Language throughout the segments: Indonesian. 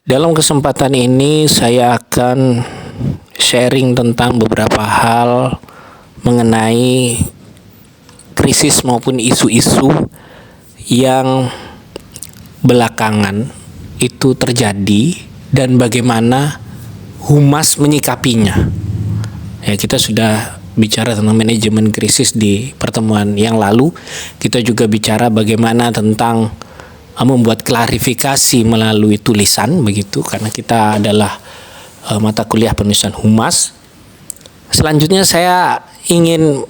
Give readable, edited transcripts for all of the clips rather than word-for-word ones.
Dalam kesempatan ini saya akan sharing tentang beberapa hal mengenai krisis maupun isu-isu yang belakangan itu terjadi dan bagaimana humas menyikapinya. Ya, kita sudah bicara tentang manajemen krisis di pertemuan yang lalu. Kita juga bicara bagaimana tentang membuat klarifikasi melalui tulisan, begitu, karena kita adalah mata kuliah penulisan humas. Selanjutnya saya ingin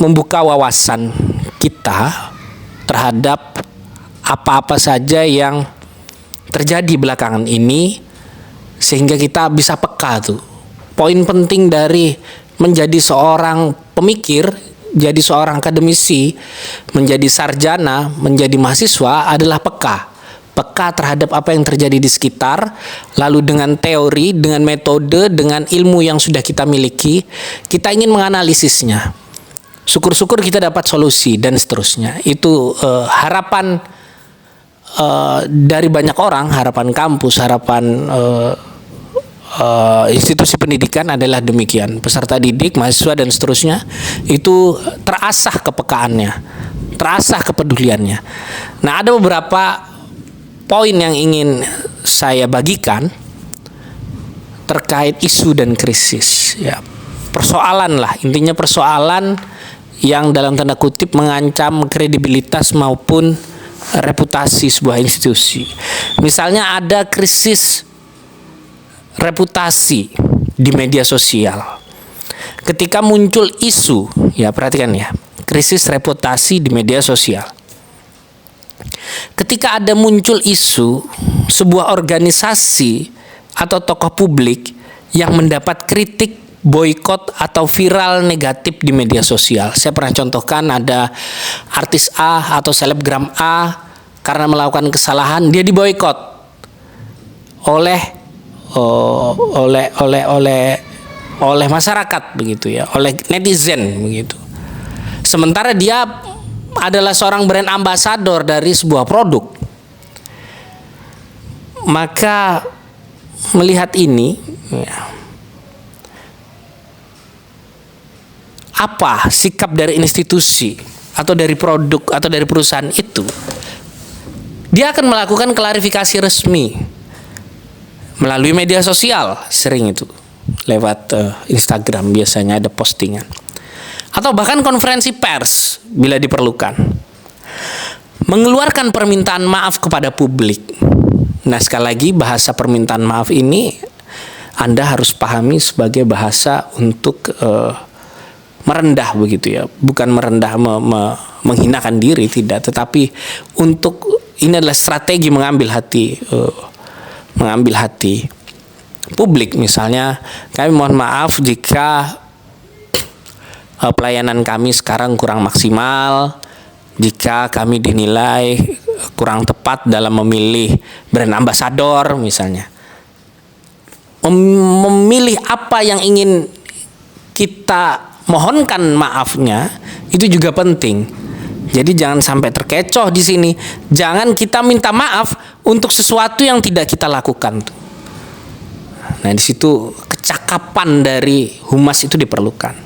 membuka wawasan kita terhadap apa-apa saja yang terjadi belakangan ini sehingga kita bisa peka tuh. Poin penting dari menjadi seorang pemikir, jadi seorang akademisi, menjadi sarjana, menjadi mahasiswa adalah peka terhadap apa yang terjadi di sekitar, lalu dengan teori, dengan metode, dengan ilmu yang sudah kita miliki, kita ingin menganalisisnya. Syukur-syukur kita dapat solusi dan seterusnya. Itu harapan dari banyak orang, harapan kampus, harapan institusi pendidikan adalah demikian. Peserta didik, mahasiswa dan seterusnya itu terasah kepekaannya, terasah kepeduliannya. Nah, ada beberapa poin yang ingin saya bagikan terkait isu dan krisis. Ya, persoalan lah, intinya persoalan yang dalam tanda kutip mengancam kredibilitas maupun reputasi sebuah institusi. Misalnya ada krisis reputasi di media sosial. Ketika muncul isu, ya perhatikan ya, krisis reputasi di media sosial. Ketika ada muncul isu sebuah organisasi atau tokoh publik yang mendapat kritik, boikot atau viral negatif di media sosial. Saya pernah contohkan ada artis A atau selebgram A karena melakukan kesalahan dia diboikot oleh masyarakat, begitu ya, oleh netizen, begitu. Sementara dia adalah seorang brand ambassador dari sebuah produk. Maka melihat ini, ya, apa sikap dari institusi atau dari produk atau dari perusahaan itu? Dia akan melakukan klarifikasi resmi melalui media sosial, sering itu lewat Instagram, biasanya ada postingan, atau bahkan konferensi pers bila diperlukan, mengeluarkan permintaan maaf kepada publik. Nah, sekali lagi, bahasa permintaan maaf ini Anda harus pahami sebagai bahasa untuk merendah, begitu ya, bukan merendah menghinakan diri, tidak, tetapi untuk ini adalah strategi mengambil hati publik. Misalnya, kami mohon maaf jika pelayanan kami sekarang kurang maksimal, jika kami dinilai kurang tepat dalam memilih brand ambassador, misalnya. Memilih apa yang ingin kita mohonkan maafnya itu juga penting. Jadi jangan sampai terkecoh di sini. Jangan kita minta maaf untuk sesuatu yang tidak kita lakukan. Nah, di situ kecakapan dari humas itu diperlukan.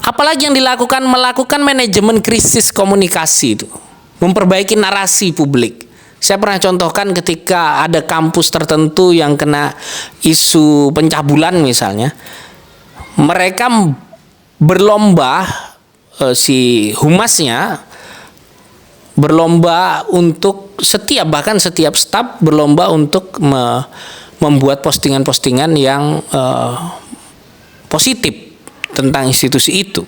Apalagi yang dilakukan, melakukan manajemen krisis komunikasi itu, memperbaiki narasi publik. Saya pernah contohkan ketika ada kampus tertentu yang kena isu pencabulan misalnya, mereka berlomba, si humasnya berlomba untuk bahkan setiap staf berlomba untuk membuat postingan-postingan yang positif tentang institusi itu.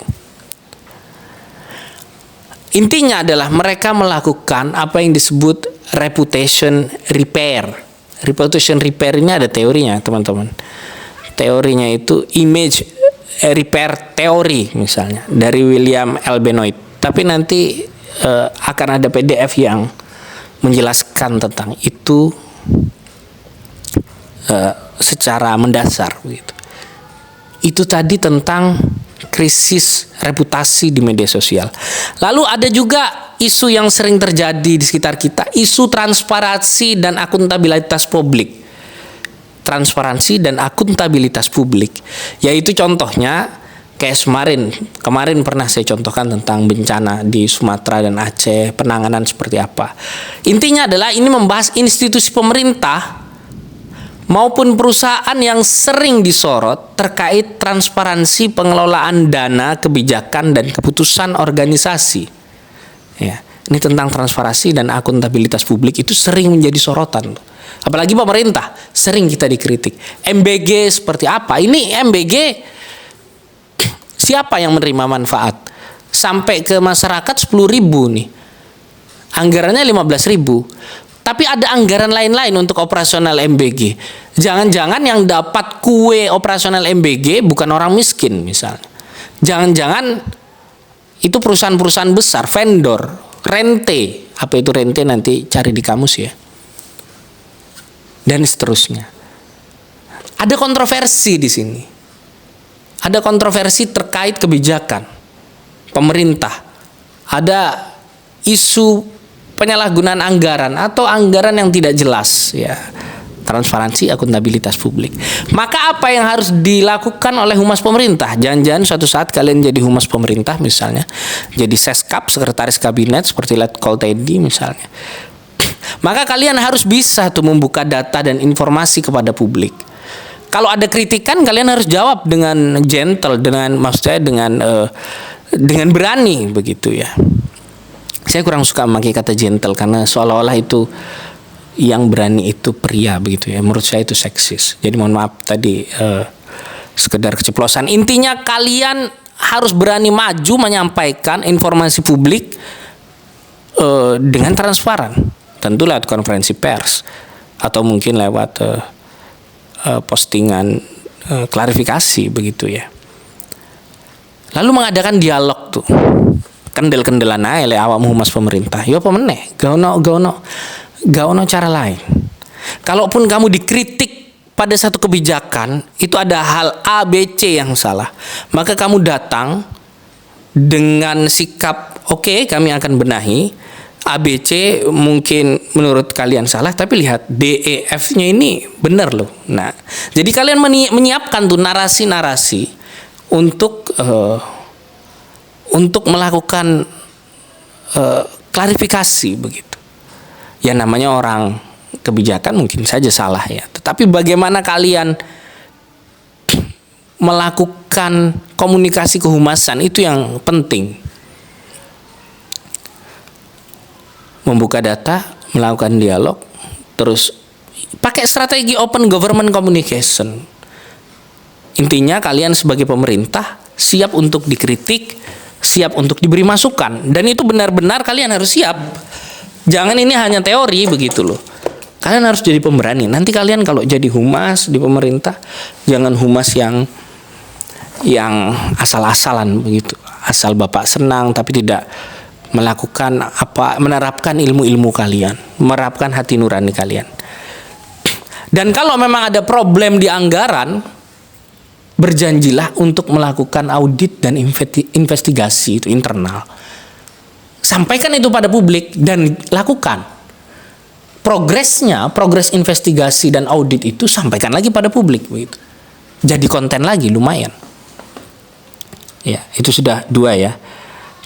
Intinya adalah mereka melakukan apa yang disebut reputation repair. Reputation repair ini ada teorinya, teman-teman. Teorinya itu image repair teori, misalnya, dari William L. Benoit. Tapi nanti akan ada PDF yang menjelaskan tentang itu secara mendasar, begitu. Itu tadi tentang krisis reputasi di media sosial. Lalu ada juga isu yang sering terjadi di sekitar kita? Isu transparansi dan akuntabilitas publik. Transparansi dan akuntabilitas publik. Yaitu contohnya kayak kemarin pernah saya contohkan tentang bencana di Sumatera dan Aceh, penanganan seperti apa. Intinya adalah ini membahas institusi pemerintah maupun perusahaan yang sering disorot terkait transparansi pengelolaan dana, kebijakan, dan keputusan organisasi. Ya, ini tentang transparansi dan akuntabilitas publik itu sering menjadi sorotan. Apalagi pemerintah, sering kita dikritik. MBG seperti apa? Ini MBG siapa yang menerima manfaat? Sampai ke masyarakat 10.000 nih. Anggarannya 15.000. Tapi ada anggaran lain-lain untuk operasional MBG. Jangan-jangan yang dapat kue operasional MBG bukan orang miskin misalnya. Jangan-jangan itu perusahaan-perusahaan besar, vendor, rente. Apa itu rente nanti cari di kamus ya. Dan seterusnya. Ada kontroversi di sini. Ada kontroversi terkait kebijakan pemerintah. Ada isu penyalahgunaan anggaran atau anggaran yang tidak jelas ya. Transparansi, akuntabilitas publik. Maka apa yang harus dilakukan oleh humas pemerintah? Jangan-jangan suatu saat kalian jadi humas pemerintah misalnya, jadi seskap, sekretaris kabinet seperti Letkol Teddy misalnya. Maka kalian harus bisa tuh membuka data dan informasi kepada publik. Kalau ada kritikan kalian harus jawab dengan gentle, maksudnya dengan berani begitu ya. Saya kurang suka memakai kata gentle karena seolah-olah itu yang berani itu pria begitu ya. Menurut saya itu seksis. Jadi mohon maaf tadi sekedar keceplosan. Intinya kalian harus berani maju menyampaikan informasi publik dengan transparan. Tentu lewat konferensi pers atau mungkin lewat postingan klarifikasi begitu ya. Lalu mengadakan dialog tuh. Kendel-kendelan ae le awak humas pemerintah. Ya apa meneh? Gak ono cara lain. Kalaupun kamu dikritik pada satu kebijakan, itu ada hal A, B, C yang salah. Maka kamu datang dengan sikap, oke, kami akan benahi. A, B, C mungkin menurut kalian salah, tapi lihat D, E, F-nya ini benar loh. Nah, jadi kalian menyiapkan tuh narasi-narasi untuk melakukan klarifikasi begitu. Ya namanya orang kebijakan mungkin saja salah ya. Tetapi bagaimana kalian melakukan komunikasi kehumasan itu yang penting. Membuka data, melakukan dialog, terus pakai strategi open government communication. Intinya kalian sebagai pemerintah siap untuk dikritik, siap untuk diberi masukan, dan itu benar-benar kalian harus siap. Jangan ini hanya teori begitu loh. Kalian harus jadi pemberani. Nanti kalian kalau jadi humas di pemerintah, jangan humas yang asal-asalan begitu. Asal Bapak senang tapi tidak menerapkan ilmu-ilmu kalian, menerapkan hati nurani kalian. Dan kalau memang ada problem di anggaran, berjanjilah untuk melakukan audit dan investigasi itu internal. Sampaikan itu pada publik dan lakukan. Progres investigasi dan audit itu sampaikan lagi pada publik begitu. Jadi konten lagi lumayan. Ya, itu sudah 2 ya.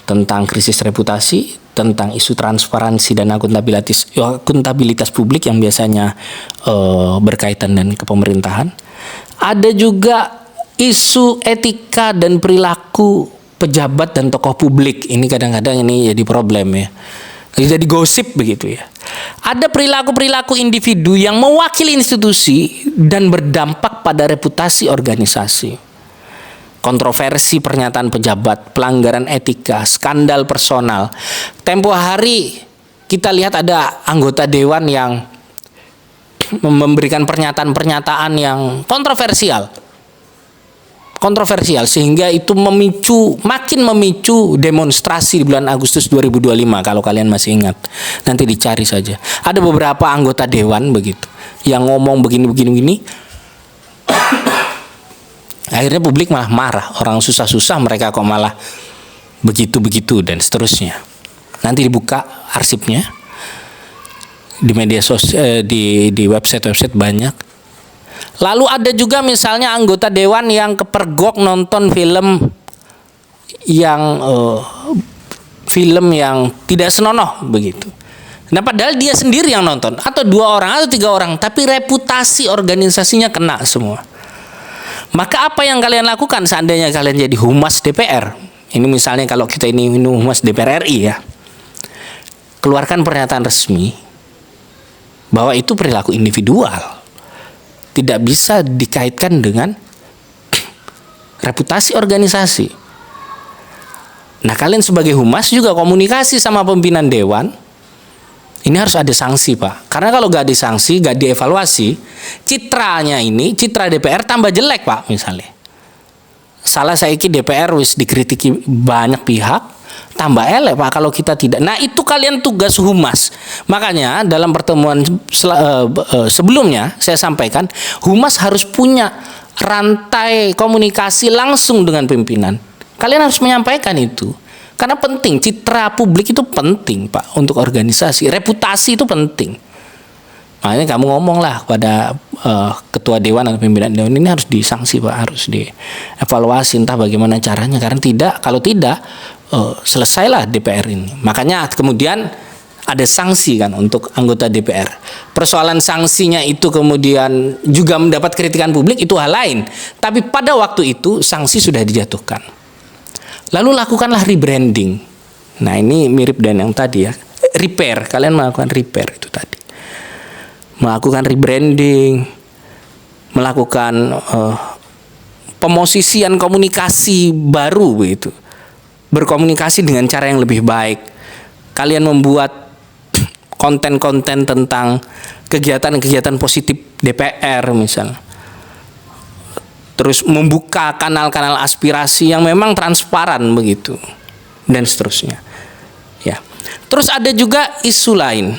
Tentang krisis reputasi, tentang isu transparansi dan akuntabilitas publik yang biasanya berkaitan dengan kepemerintahan. Ada juga isu etika dan perilaku pejabat dan tokoh publik. Ini kadang-kadang ini jadi problem ya. Jadi gosip begitu ya. Ada perilaku-perilaku individu yang mewakili institusi dan berdampak pada reputasi organisasi. Kontroversi pernyataan pejabat, pelanggaran etika, skandal personal. Tempo hari kita lihat ada anggota dewan yang memberikan pernyataan-pernyataan yang kontroversial sehingga itu makin memicu demonstrasi di bulan Agustus 2025 kalau kalian masih ingat. Nanti dicari saja. Ada beberapa anggota dewan begitu yang ngomong begini. Akhirnya publik malah marah. Orang susah-susah mereka kok malah begitu dan seterusnya. Nanti dibuka arsipnya di media sosial, di website banyak. Lalu ada juga misalnya anggota dewan yang kepergok nonton film yang tidak senonoh begitu. Nah, padahal dia sendiri yang nonton, atau 2 orang atau 3 orang, tapi reputasi organisasinya kena semua. Maka apa yang kalian lakukan seandainya kalian jadi humas DPR? Ini misalnya kalau kita ini humas DPR RI ya. Keluarkan pernyataan resmi bahwa itu perilaku individual. Tidak bisa dikaitkan dengan reputasi organisasi. Nah, kalian sebagai humas juga komunikasi sama pimpinan dewan. Ini harus ada sanksi, Pak. Karena kalau gak ada sanksi, gak dievaluasi, citranya ini, citra DPR tambah jelek, Pak, misalnya. Salah saiki DPR wis dikritiki banyak pihak, tambah elek, Pak, kalau kita tidak. Nah, itu kalian tugas humas. Makanya dalam pertemuan sebelumnya saya sampaikan, humas harus punya rantai komunikasi langsung dengan pimpinan. Kalian harus menyampaikan itu. Karena penting, citra publik itu penting, Pak, untuk organisasi. Reputasi itu penting. Makanya kamu ngomonglah kepada ketua dewan atau pimpinan dewan, ini harus disanksi, Pak, harus dievaluasi entah bagaimana caranya. Karena kalau tidak selesailah DPR ini. Makanya kemudian ada sanksi kan untuk anggota DPR. Persoalan sanksinya itu kemudian juga mendapat kritikan publik, itu hal lain. Tapi pada waktu itu sanksi sudah dijatuhkan. Lalu lakukanlah rebranding. Nah, ini mirip dengan yang tadi ya. Repair, kalian melakukan repair itu tadi. Melakukan rebranding, melakukan pemosisian komunikasi baru begitu. Berkomunikasi dengan cara yang lebih baik. Kalian membuat konten-konten tentang kegiatan-kegiatan positif DPR misalnya. Terus membuka kanal-kanal aspirasi yang memang transparan begitu, dan seterusnya. Ya. Terus ada juga isu lain.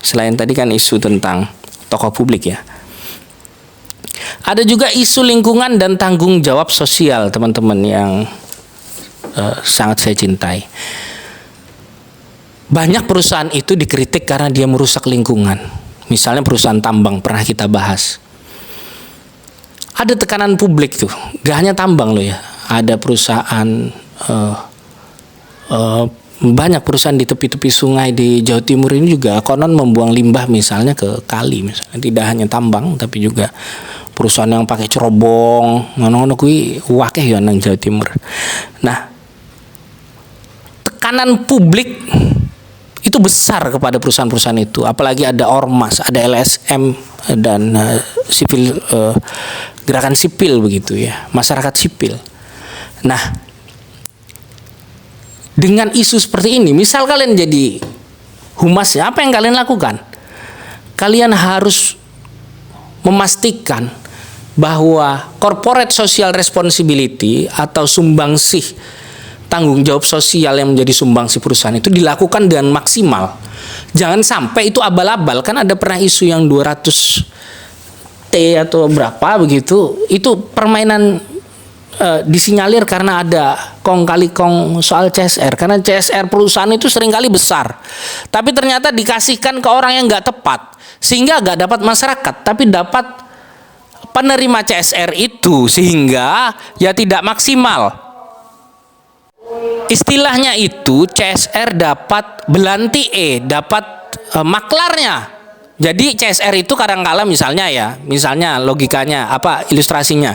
Selain tadi kan isu tentang tokoh publik ya. Ada juga isu lingkungan dan tanggung jawab sosial, teman-teman, yang sangat saya cintai. Banyak perusahaan itu dikritik karena dia merusak lingkungan. Misalnya perusahaan tambang, pernah kita bahas. Ada tekanan publik tuh, gak hanya tambang loh ya. Ada perusahaan, banyak perusahaan di tepi-tepi sungai di Jawa Timur ini juga konon membuang limbah misalnya ke kali misalnya. Tidak hanya tambang, tapi juga perusahaan yang pakai cerobong, ngono-ngono kuwi wakeh ya nang Jawa Timur. Nah, tekanan publik itu besar kepada perusahaan-perusahaan itu, apalagi ada ormas, ada LSM dan gerakan sipil begitu ya, masyarakat sipil. Nah, dengan isu seperti ini, misal kalian jadi humas, apa yang kalian lakukan? Kalian harus memastikan bahwa corporate social responsibility atau sumbangsih tanggung jawab sosial yang menjadi sumbangsi perusahaan itu dilakukan dengan maksimal. Jangan sampai itu abal-abal. Kan ada pernah isu yang 200 T atau berapa begitu, itu permainan disinyalir karena ada kong kali kong soal CSR. Karena CSR perusahaan itu seringkali besar, tapi ternyata dikasihkan ke orang yang nggak tepat, sehingga nggak dapat masyarakat, tapi dapat penerima CSR itu, sehingga ya tidak maksimal. Istilahnya itu CSR dapat belanti dapat maklarnya. Jadi CSR itu kadang-kala misalnya logikanya apa, ilustrasinya.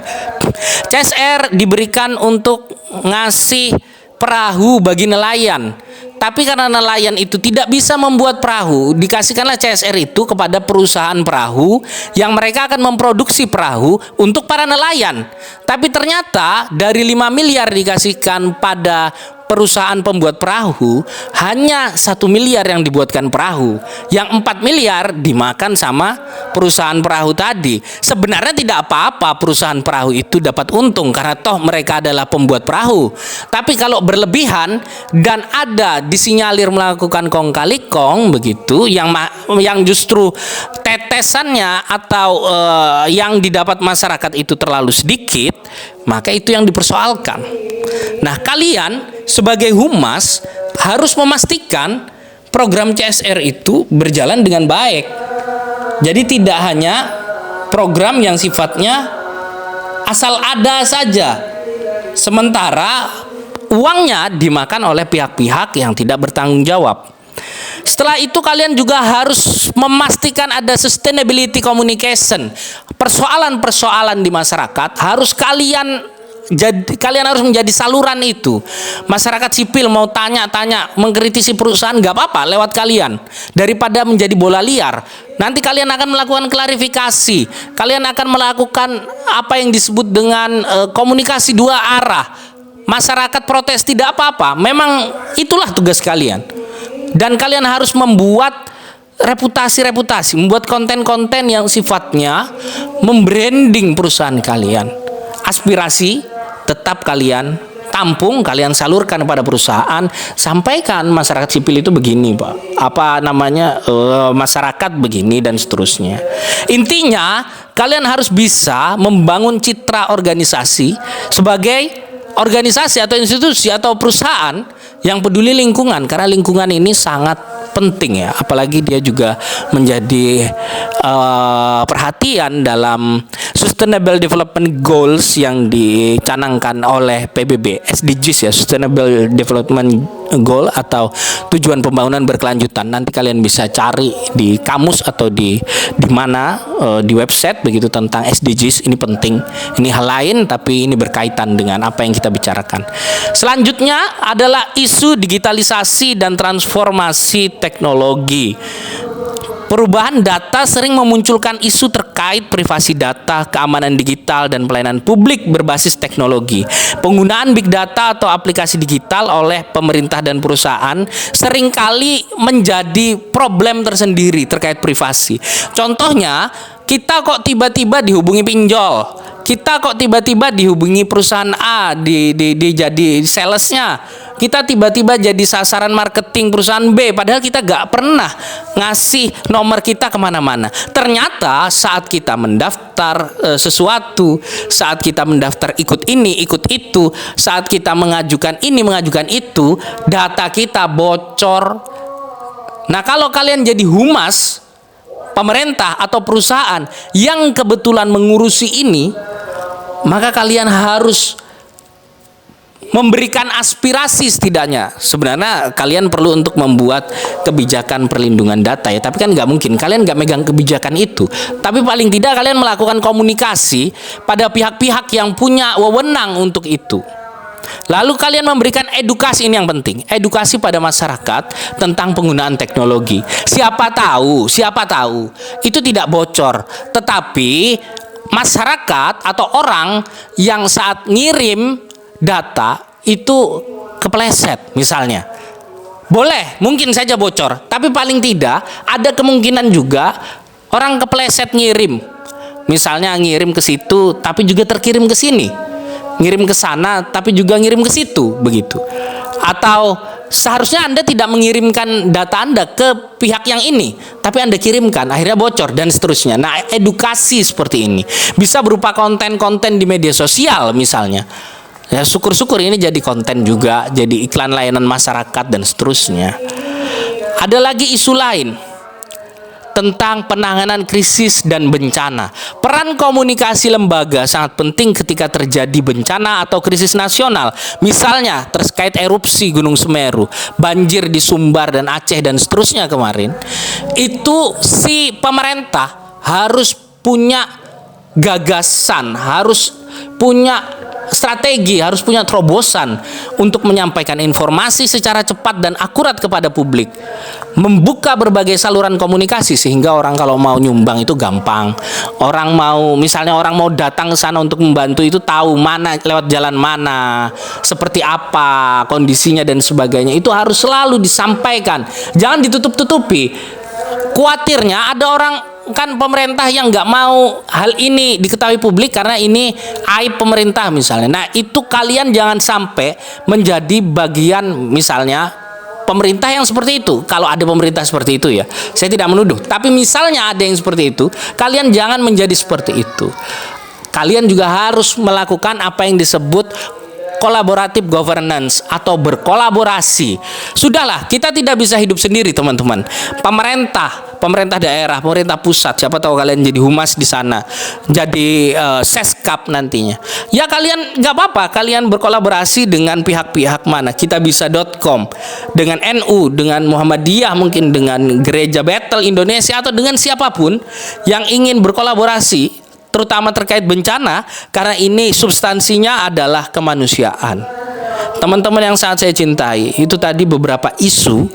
CSR diberikan untuk ngasih perahu bagi nelayan. Tapi karena nelayan itu tidak bisa membuat perahu, dikasihkanlah CSR itu kepada perusahaan perahu yang mereka akan memproduksi perahu untuk para nelayan. Tapi ternyata dari 5 miliar dikasihkan pada perusahaan pembuat perahu, hanya 1 miliar yang dibuatkan perahu, yang 4 miliar dimakan sama perusahaan perahu tadi. Sebenarnya tidak apa-apa perusahaan perahu itu dapat untung karena toh mereka adalah pembuat perahu. Tapi kalau berlebihan dan ada disinyalir melakukan kong kali kong begitu, yang justru tetesannya atau yang didapat masyarakat itu terlalu sedikit, maka itu yang dipersoalkan. Nah, kalian sebagai humas harus memastikan program CSR itu berjalan dengan baik. Jadi tidak hanya program yang sifatnya asal ada saja, sementara uangnya dimakan oleh pihak-pihak yang tidak bertanggung jawab. Setelah itu kalian juga harus memastikan ada sustainability communication. Persoalan-persoalan di masyarakat harus kalian harus menjadi saluran itu. Masyarakat sipil mau tanya-tanya, mengkritisi perusahaan, nggak apa-apa lewat kalian. Daripada menjadi bola liar, nanti kalian akan melakukan klarifikasi. Kalian akan melakukan apa yang disebut dengan komunikasi dua arah. Masyarakat protes tidak apa-apa, memang itulah tugas kalian. Dan kalian harus membuat reputasi, membuat konten-konten yang sifatnya membranding perusahaan kalian. Aspirasi tetap kalian tampung, kalian salurkan kepada perusahaan, sampaikan masyarakat sipil itu begini, Pak. Masyarakat begini dan seterusnya. Intinya, kalian harus bisa membangun citra organisasi sebagai organisasi atau institusi atau perusahaan yang peduli lingkungan, karena lingkungan ini sangat penting ya, apalagi dia juga menjadi perhatian dalam Sustainable Development Goals yang dicanangkan oleh PBB, SDGs ya, Sustainable Development Goal atau tujuan pembangunan berkelanjutan. Nanti kalian bisa cari di kamus atau di mana di website begitu tentang SDGs. Ini penting, ini hal lain tapi ini berkaitan dengan apa yang kita bicarakan. Selanjutnya adalah isu digitalisasi dan transformasi teknologi. Perubahan data sering memunculkan isu terkait privasi data, keamanan digital, dan pelayanan publik berbasis teknologi. Penggunaan big data atau aplikasi digital oleh pemerintah dan perusahaan seringkali menjadi problem tersendiri terkait privasi. Contohnya, kita kok tiba-tiba dihubungi pinjol. Kita kok tiba-tiba dihubungi perusahaan A, jadi salesnya. Kita tiba-tiba jadi sasaran marketing perusahaan B, padahal kita gak pernah ngasih nomor kita kemana-mana. Ternyata saat kita mendaftar sesuatu, saat kita mendaftar ikut ini, ikut itu, saat kita mengajukan ini, mengajukan itu, data kita bocor. Nah, kalau kalian jadi humas pemerintah atau perusahaan yang kebetulan mengurusi ini, maka kalian harus memberikan aspirasi setidaknya. Sebenarnya kalian perlu untuk membuat kebijakan perlindungan data ya, tapi kan nggak mungkin kalian nggak megang kebijakan itu. Tapi paling tidak kalian melakukan komunikasi pada pihak-pihak yang punya wewenang untuk itu. Lalu kalian memberikan edukasi, ini yang penting, edukasi pada masyarakat tentang penggunaan teknologi. Siapa tahu itu tidak bocor, tetapi masyarakat atau orang yang saat ngirim data itu kepleset misalnya. Boleh, mungkin saja bocor, tapi paling tidak ada kemungkinan juga orang kepleset ngirim. Misalnya ngirim ke situ tapi juga terkirim ke sini. Ngirim ke sana tapi juga ngirim ke situ begitu. Atau seharusnya Anda tidak mengirimkan data Anda ke pihak yang ini, tapi Anda kirimkan, akhirnya bocor dan seterusnya. Nah, edukasi seperti ini bisa berupa konten-konten di media sosial misalnya. Ya, syukur-syukur ini jadi konten juga, jadi iklan layanan masyarakat dan seterusnya. Ada lagi isu lain tentang penanganan krisis dan bencana. Peran komunikasi lembaga sangat penting ketika terjadi bencana atau krisis nasional. Misalnya terkait erupsi Gunung Semeru, banjir di Sumbar dan Aceh dan seterusnya kemarin. Itu si pemerintah harus punya gagasan, harus punya strategi, harus punya terobosan untuk menyampaikan informasi secara cepat dan akurat kepada publik, membuka berbagai saluran komunikasi sehingga orang kalau mau nyumbang itu gampang. Orang mau, misalnya orang mau datang ke sana untuk membantu itu tahu mana, lewat jalan mana, seperti apa kondisinya dan sebagainya. Itu harus selalu disampaikan, jangan ditutup-tutupi. Khawatirnya ada orang, kan pemerintah yang nggak mau hal ini diketahui publik karena ini aib pemerintah misalnya. Nah, itu kalian jangan sampai menjadi bagian misalnya pemerintah yang seperti itu. Kalau ada pemerintah seperti itu ya, saya tidak menuduh, tapi misalnya ada yang seperti itu, kalian jangan menjadi seperti itu. Kalian juga harus melakukan apa yang disebut collaborative governance atau berkolaborasi. Sudahlah, kita tidak bisa hidup sendiri, teman-teman. Pemerintah daerah, pemerintah pusat, siapa tahu kalian jadi humas di sana, jadi seskap nantinya. Ya kalian nggak apa-apa, kalian berkolaborasi dengan pihak-pihak mana, kitabisa.com, dengan NU, dengan Muhammadiyah, mungkin dengan Gereja Bethel Indonesia, atau dengan siapapun yang ingin berkolaborasi, terutama terkait bencana, karena ini substansinya adalah kemanusiaan. Teman-teman yang sangat saya cintai, itu tadi beberapa isu,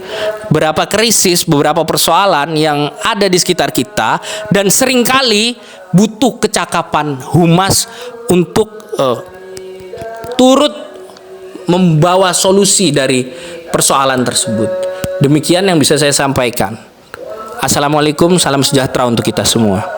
beberapa krisis, beberapa persoalan yang ada di sekitar kita, dan seringkali butuh kecakapan humas untuk turut membawa solusi dari persoalan tersebut. Demikian yang bisa saya sampaikan. Assalamualaikum, salam sejahtera untuk kita semua.